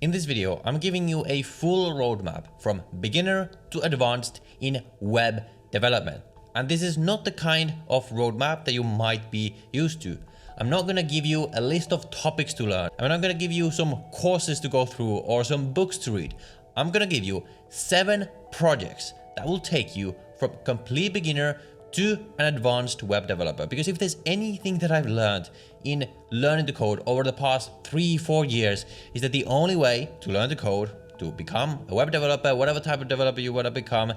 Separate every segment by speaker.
Speaker 1: In this video, I'm giving you a full roadmap from beginner to advanced in web development. And this is not the kind of roadmap that you might be used to. I'm not going to give you a list of topics to learn. I'm not going to give you some courses to go through or some books to read. I'm going to give you 7 projects that will take you from complete beginner to an advanced web developer. Because if there's anything that I've learned in learning the code over the past 3-4 years, is that the only way to learn the code, to become a web developer, whatever type of developer you want to become,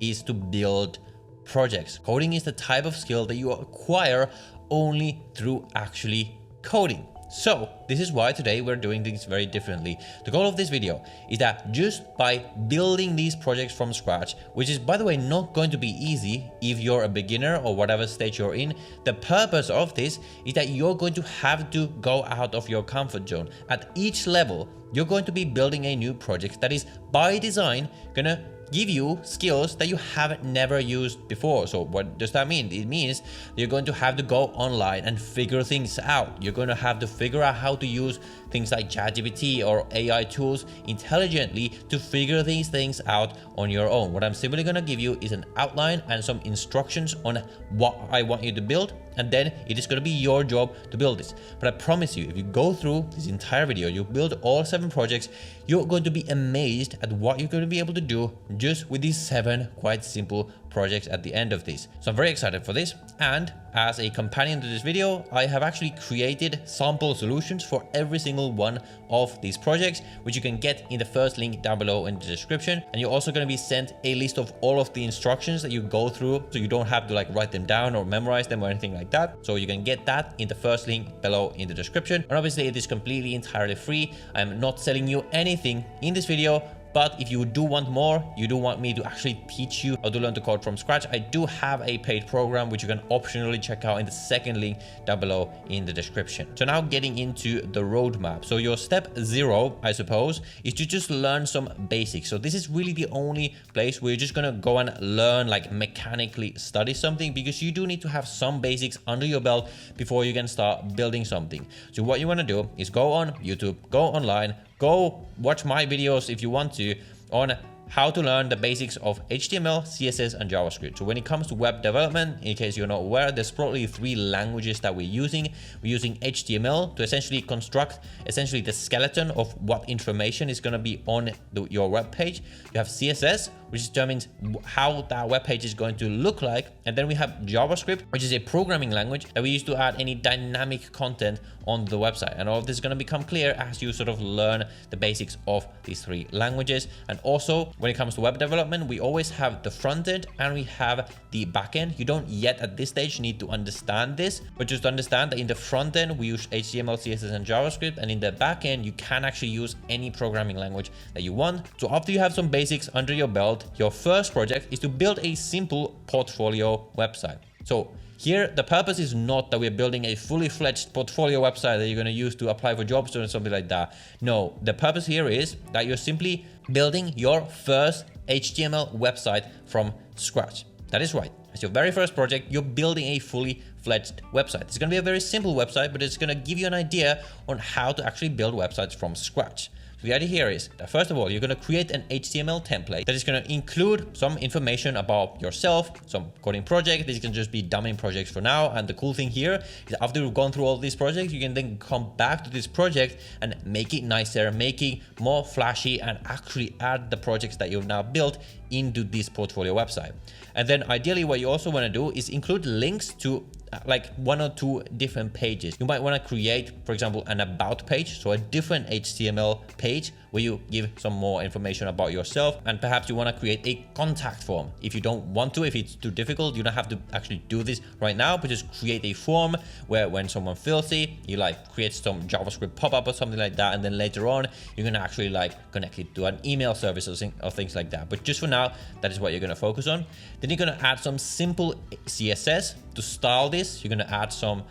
Speaker 1: is to build projects. Coding is the type of skill that you acquire only through actually coding. So this is why today we're doing things very differently. The goal of this video is that just by building these projects from scratch, which is by the way not going to be easy if you're a beginner or whatever stage you're in, the purpose of this is that you're going to have to go out of your comfort zone. At each level, you're going to be building a new project that is by design gonna give you skills that you have never used before. So what does that mean? It means you're going to have to go online and figure things out. You're going to have to figure out how to use things like ChatGPT or AI tools intelligently to figure these things out on your own. What I'm simply going to give you is an outline and some instructions on what I want you to build, and then it is going to be your job to build this. But I promise you, if you go through this entire video, you build all 7 projects, you're going to be amazed at what you're going to be able to do just with these 7 quite simple projects at the end of this. So I'm very excited for this, and as a companion to this video, I have actually created sample solutions for every single one of these projects, which you can get in the first link down below in the description. And you're also going to be sent a list of all of the instructions that you go through, so you don't have to like write them down or memorize them or anything like that. So you can get that in the first link below in the description. And obviously it is completely entirely free. I'm not selling you anything in this video. But if you do want more, you do want me to actually teach you how to learn to code from scratch, I do have a paid program which you can optionally check out in the second link down below in the description. So now getting into the roadmap. So your step 0, I suppose, is to just learn some basics. So this is really the only place where you're just gonna go and learn, like mechanically study something, because you do need to have some basics under your belt before you can start building something. So what you wanna do is go on YouTube, go online, go watch my videos if you want to on how to learn the basics of HTML, CSS, and JavaScript. So when it comes to web development, in case you're not aware, there's probably 3 languages that we're using. We're using HTML to essentially construct the skeleton of what information is going to be on your web page. You have CSS, which determines how that web page is going to look like. And then we have JavaScript, which is a programming language that we use to add any dynamic content on the website. And all of this is going to become clear as you sort of learn the basics of these 3 languages. And also, when it comes to web development, we always have the front end and we have the back end. You don't yet at this stage need to understand this, but just understand that in the front end, we use HTML, CSS, and JavaScript. And in the back end, you can actually use any programming language that you want. So after you have some basics under your belt, your first project is to build a simple portfolio website. So here, the purpose is not that we're building a fully fledged portfolio website that you're going to use to apply for jobs or something like that. No, the purpose here is that you're simply building your first HTML website from scratch. That is right. As your very first project, you're building a fully fledged website. It's going to be a very simple website, but it's going to give you an idea on how to actually build websites from scratch. So the idea here is that first of all, you're going to create an HTML template that is going to include some information about yourself, some coding project. These can just be dummy projects for now. And the cool thing here is after you've gone through all these projects, you can then come back to this project and make it nicer, make it more flashy, and actually add the projects that you've now built into this portfolio website. And then ideally what you also want to do is include links to like 1 or 2 different pages. You might want to create, for example, an about page, so a different HTML page where you give some more information about yourself, and perhaps you want to create a contact form. If you don't want to, if it's too difficult, you don't have to actually do this right now, but just create a form where when someone fills it, you like create some JavaScript pop-up or something like that, and then later on you're going to actually like connect it to an email service or things like that. But just for now, that is what you're going to focus on. Then you're going to add some simple CSS to style this. You're going to add some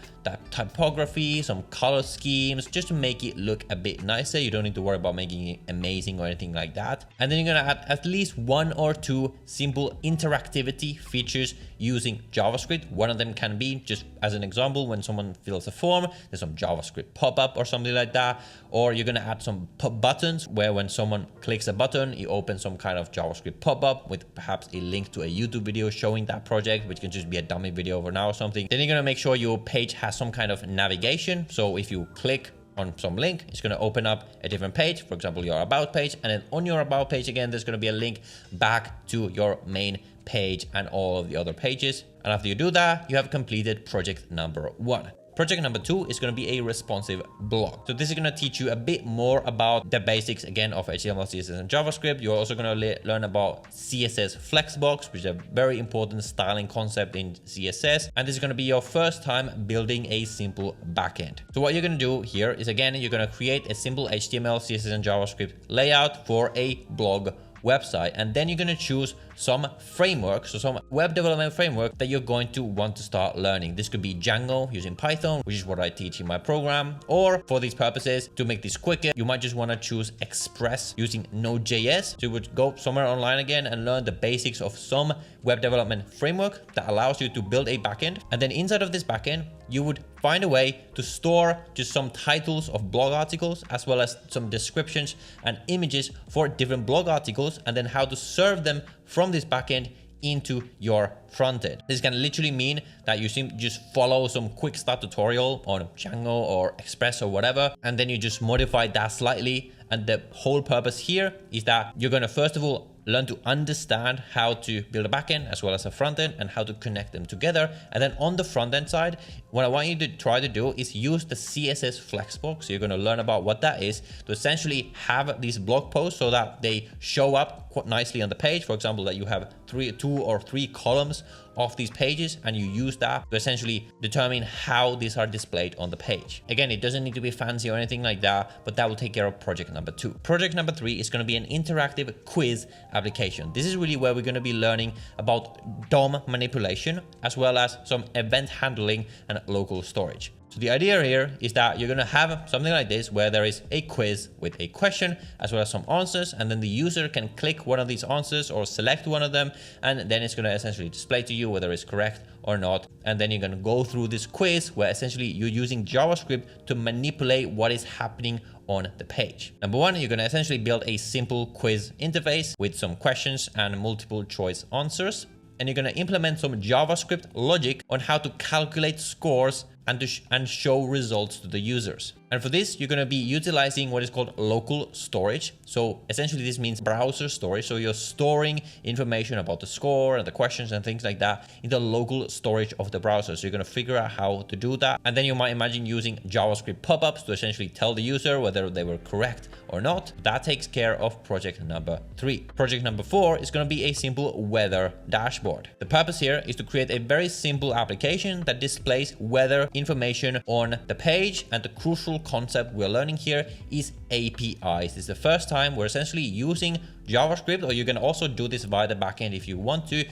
Speaker 1: typography, some color schemes, just to make it look a bit nicer. You don't need to worry about making anything amazing or anything like that. And then you're gonna add at least 1 or 2 simple interactivity features using JavaScript. One of them can be, just as an example, when someone fills a form, there's some JavaScript pop-up or something like that. Or you're gonna add some buttons where when someone clicks a button, it opens some kind of JavaScript pop-up with perhaps a link to a YouTube video showing that project, which can just be a dummy video for now or something. Then you're gonna make sure your page has some kind of navigation. So if you click on some link, it's going to open up a different page, for example, your about page. And then on your about page, again, there's going to be a link back to your main page and all of the other pages. And after you do that, you have completed project number 1. Project number 2 is going to be a responsive blog. So this is going to teach you a bit more about the basics, again, of HTML, CSS, and JavaScript. You're also going to learn about CSS Flexbox, which is a very important styling concept in CSS. And this is going to be your first time building a simple backend. So what you're going to do here is, again, you're going to create a simple HTML, CSS, and JavaScript layout for a blog website, and then you're going to choose some framework, so some web development framework that you're going to want to start learning. This could be Django using Python, which is what I teach in my program, or for these purposes, to make this quicker, you might just want to choose Express using Node.js. So you would go somewhere online again and learn the basics of some web development framework that allows you to build a backend. And then inside of this backend, you would find a way to store just some titles of blog articles, as well as some descriptions and images for different blog articles, and then how to serve them from this backend into your front end. This can literally mean that you just follow some quick start tutorial on Django or Express or whatever, and then you just modify that slightly. And the whole purpose here is that you're going to, first of all, learn to understand how to build a backend as well as a front end and how to connect them together. And then on the front end side, what I want you to try to do is use the CSS Flexbox. So you're going to learn about what that is to essentially have these blog posts so that they show up quite nicely on the page. For example, that you have 2 or 3 columns of these pages, and you use that to essentially determine how these are displayed on the page. Again, it doesn't need to be fancy or anything like that, but that will take care of project number 2. Project number 3 is going to be an interactive quiz application. This is really where we're going to be learning about DOM manipulation, as well as some event handling and local storage. So the idea here is that you're going to have something like this, where there is a quiz with a question as well as some answers, and then the user can click one of these answers or select one of them, and then it's going to essentially display to you whether it's correct or not. And then you're going to go through this quiz where essentially you're using JavaScript to manipulate what is happening on the page. Number 1, you're going to essentially build a simple quiz interface with some questions and multiple choice answers. And you're going to implement some JavaScript logic on how to calculate scores and show results to the users. And for this, you're going to be utilizing what is called local storage. So essentially this means browser storage. So you're storing information about the score and the questions and things like that in the local storage of the browser. So you're going to figure out how to do that. And then you might imagine using JavaScript pop-ups to essentially tell the user whether they were correct or not. That takes care of project number 3. Project number 4 is going to be a simple weather dashboard. The purpose here is to create a very simple application that displays weather information on the page, and the crucial concept we're learning here is APIs. This is the first time we're essentially using JavaScript, or you can also do this via the backend if you want to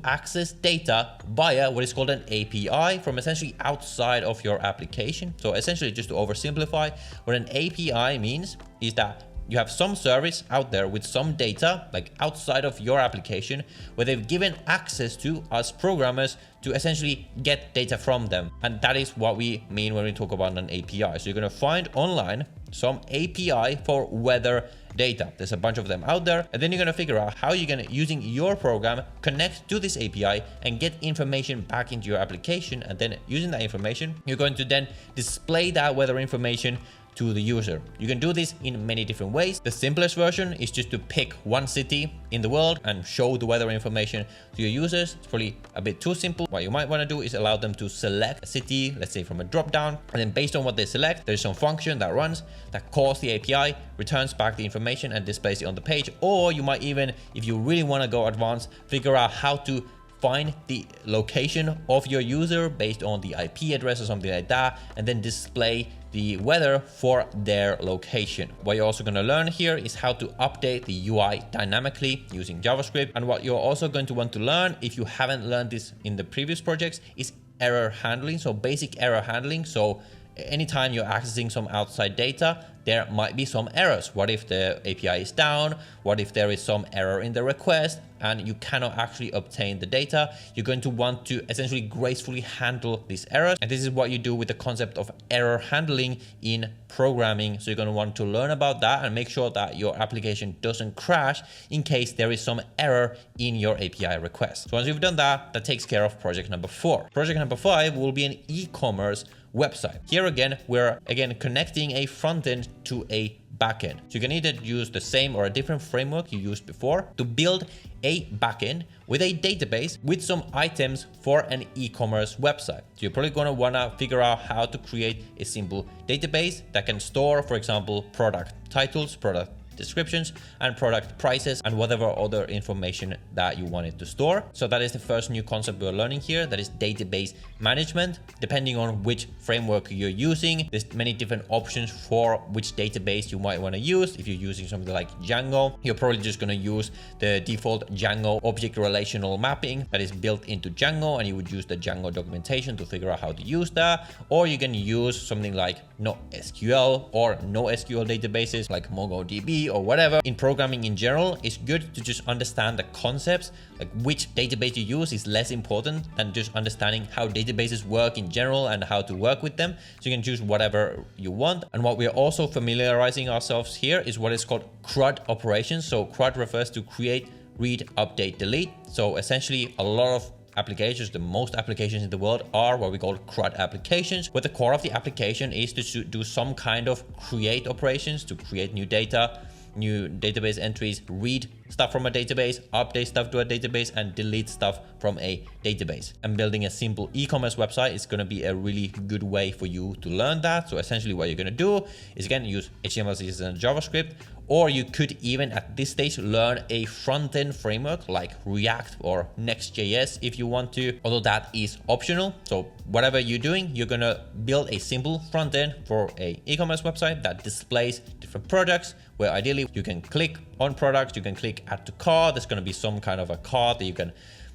Speaker 1: access data via what is called an API from essentially outside of your application. So essentially, just to oversimplify, what an API means is that you have some service out there with some data, like outside of your application, where they've given access to us programmers to essentially get data from them. And that is what we mean when we talk about an API. So you're going to find online some API for weather data. There's a bunch of them out there, and then you're going to figure out how you're going to, using your program, connect to this API and get information back into your application. And then using that information, you're going to then display that weather information to the user. You can do this in many different ways. The simplest version is just to pick one city in the world and show the weather information to your users. It's probably a bit too simple. What you might want to do is allow them to select a city, let's say from a drop down, and then based on what they select, there's some function that runs that calls the API, returns back the information and displays it on the page. Or you might even, if you really want to go advanced, figure out how to find the location of your user based on the IP address or something like that, and then display the weather for their location. What you're also going to learn here is how to update the UI dynamically using JavaScript. And what you're also going to want to learn, if you haven't learned this in the previous projects, is error handling. So basic error handling. So anytime you're accessing some outside data, there might be some errors. What if the API is down? What if there is some error in the request and you cannot actually obtain the data? You're going to want to essentially gracefully handle these errors. And this is what you do with the concept of error handling in programming. So you're going to want to learn about that and make sure that your application doesn't crash in case there is some error in your API request. So once you've done that, that takes care of project number 4. Project number 5 will be an e-commerce website. Here again, we're connecting a front end to a backend. So you can either use the same or a different framework you used before to build a backend with a database with some items for an e-commerce website. So you're probably going to want to figure out how to create a simple database that can store, for example, product titles, product descriptions, and product prices, and whatever other information that you wanted to store. So that is the first new concept we're learning here. That is database management. Depending on which framework you're using, there's many different options for which database you might want to use. If you're using something like Django, you're probably just going to use the default Django object relational mapping that is built into Django, and you would use the Django documentation to figure out how to use that. Or you can use something like NoSQL or NoSQL databases like MongoDB or whatever. In programming in general, it's good to just understand the concepts. Like which database you use is less important than just understanding how databases work in general and how to work with them. So you can choose whatever you want. And what we're also familiarizing ourselves here is what is called CRUD operations. So CRUD refers to create, read, update, delete. So essentially a lot of applications, the most applications in the world are what we call CRUD applications, where the core of the application is to do some kind of create operations to create new data, new database entries, read stuff from a database, update stuff to a database, and delete stuff from a database. And building a simple e-commerce website is going to be a really good way for you to learn that. So essentially what you're going to do is again use HTML, CSS, and JavaScript, or you could even at this stage learn a front-end framework like React or Next.js if you want to, although that is optional. So whatever you're doing, you're going to build a simple front end for a e-commerce website that displays different products, where ideally you can click on products, you can click add to cart. There's going to be some kind of a cart that you can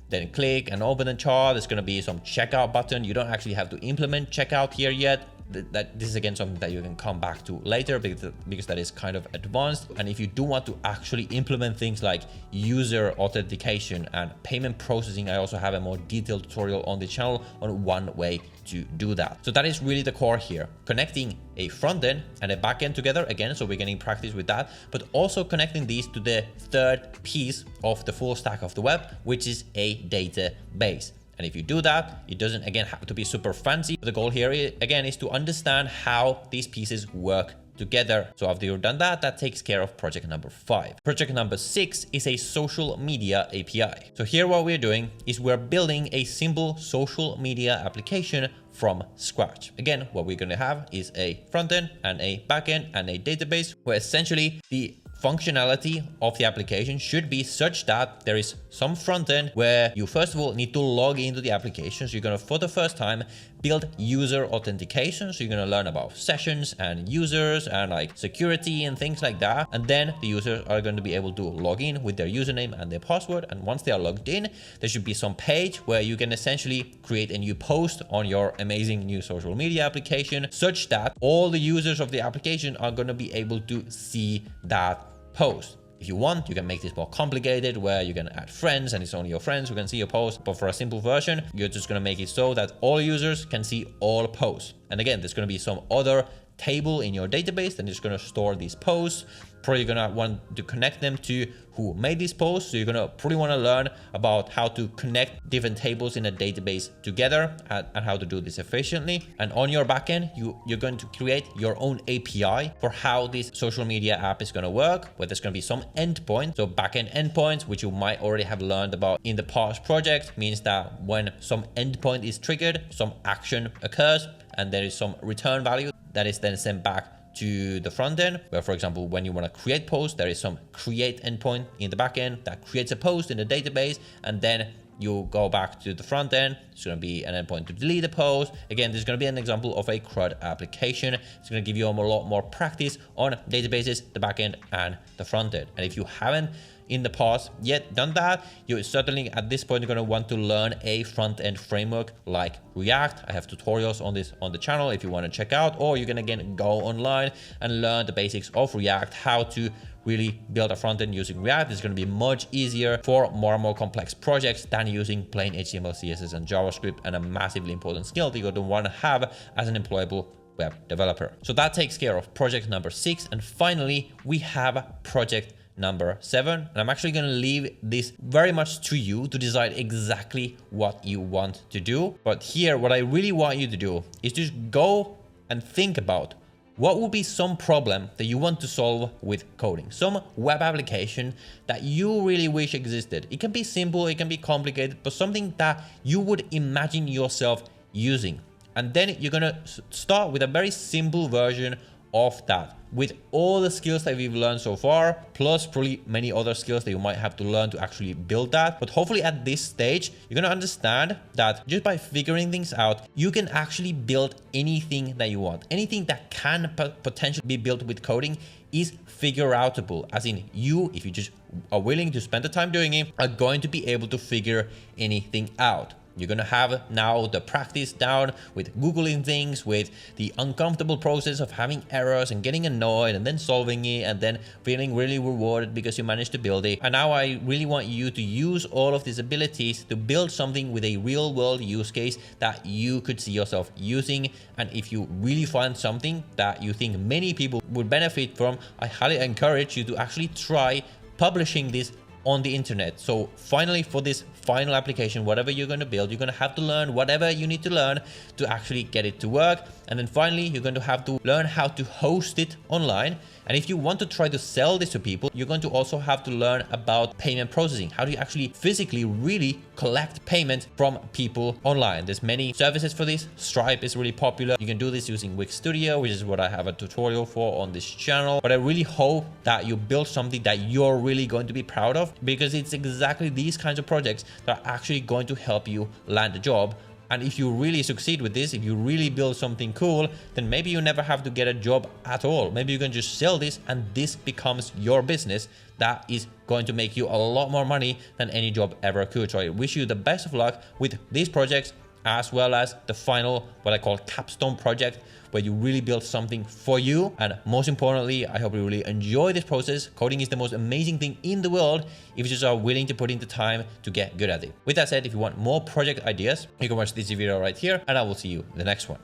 Speaker 1: then click and open the chart. There's going to be some checkout button. You don't actually have to implement checkout here yet. This is again something that you can come back to later because that is kind of advanced. And if you do want to actually implement things like user authentication and payment processing, I also have a more detailed tutorial on the channel on one way to do that. So that is really the core here, connecting a front end and a back end together again. So we're getting practice with that, but also connecting these to the third piece of the full stack of the web, which is a database. And if you do that, it doesn't again have to be super fancy. The goal here again is to understand how these pieces work together. So after you've done that, that takes care of project number 5. Project number 6 is a social media API. So here what we're doing is we're building a simple social media application from scratch. Again, what we're going to have is a front end and a back end and a database, where essentially the functionality of the application should be such that there is some front end where you first of all need to log into the application. So you're going to, for the first time, build user authentication. So you're going to learn about sessions and users and like security and things like that. And then the users are going to be able to log in with their username and their password. And once they are logged in, there should be some page where you can essentially create a new post on your amazing new social media application, such that all the users of the application are going to be able to see that post. If you want, you can make this more complicated, where you can add friends and it's only your friends who can see your post. But for a simple version, you're just going to make it so that all users can see all posts. And again, there's going to be some other table in your database that is going to store these posts. Probably going to want to connect them to who made these posts. So you're going to probably want to learn about how to connect different tables in a database together and how to do this efficiently. And on your backend, you're going to create your own API for how this social media app is going to work, where there's going to be some endpoints. So backend endpoints, which you might already have learned about in the past project, means that when some endpoint is triggered, some action occurs and there is some return value that is then sent back to the front end, where for example, when you want to create posts, there is some create endpoint in the back end that creates a post in the database, and then you go back to the front end, it's going to be an endpoint to delete the post. Again, this is going to be an example of a CRUD application. It's going to give you a lot more practice on databases, the backend and the front end. And if you haven't in the past yet done that, you certainly at this point are going to want to learn a front-end framework like React. I have tutorials on this on the channel if you want to check out, or you can again go online and learn the basics of React, how to really build a front end using React. It's going to be much easier for more and more complex projects than using plain HTML, CSS and JavaScript, and a massively important skill that you're going to want to have as an employable web developer. So that takes care of project number 6. And finally, we have project number 7, and I'm actually going to leave this very much to you to decide exactly what you want to do. But here, what I really want you to do is just go and think about what would be some problem that you want to solve with coding, some web application that you really wish existed. It can be simple, it can be complicated, but something that you would imagine yourself using. And then you're going to start with a very simple version of that, with all the skills that we've learned so far, plus probably many other skills that you might have to learn to actually build that. But hopefully at this stage, you're going to understand that just by figuring things out, you can actually build anything that you want. Anything that can potentially be built with coding is figure outable, as in you, if you just are willing to spend the time doing it, are going to be able to figure anything out. You're going to have now the practice down with Googling things, with the uncomfortable process of having errors and getting annoyed and then solving it and then feeling really rewarded because you managed to build it. And now I really want you to use all of these abilities to build something with a real world use case that you could see yourself using. And if you really find something that you think many people would benefit from, I highly encourage you to actually try publishing this on the internet. So finally, for this final application, whatever you're going to build, you're going to have to learn whatever you need to learn to actually get it to work. And then finally, you're going to have to learn how to host it online. And if you want to try to sell this to people, you're going to also have to learn about payment processing. How do you actually physically really collect payment from people online? There's many services for this. Stripe is really popular. You can do this using Wix Studio, which is what I have a tutorial for on this channel. But I really hope that you build something that you're really going to be proud of, because it's exactly these kinds of projects that are actually going to help you land a job. And if you really succeed with this, if you really build something cool, then maybe you never have to get a job at all. Maybe you can just sell this and this becomes your business that is going to make you a lot more money than any job ever could. So I wish you the best of luck with these projects, as well as the final, what I call Capstone project, where you really build something for you. And most importantly, I hope you really enjoy this process. Coding is the most amazing thing in the world if you just are willing to put in the time to get good at it. With that said, if you want more project ideas, you can watch this video right here, and I will see you in the next one.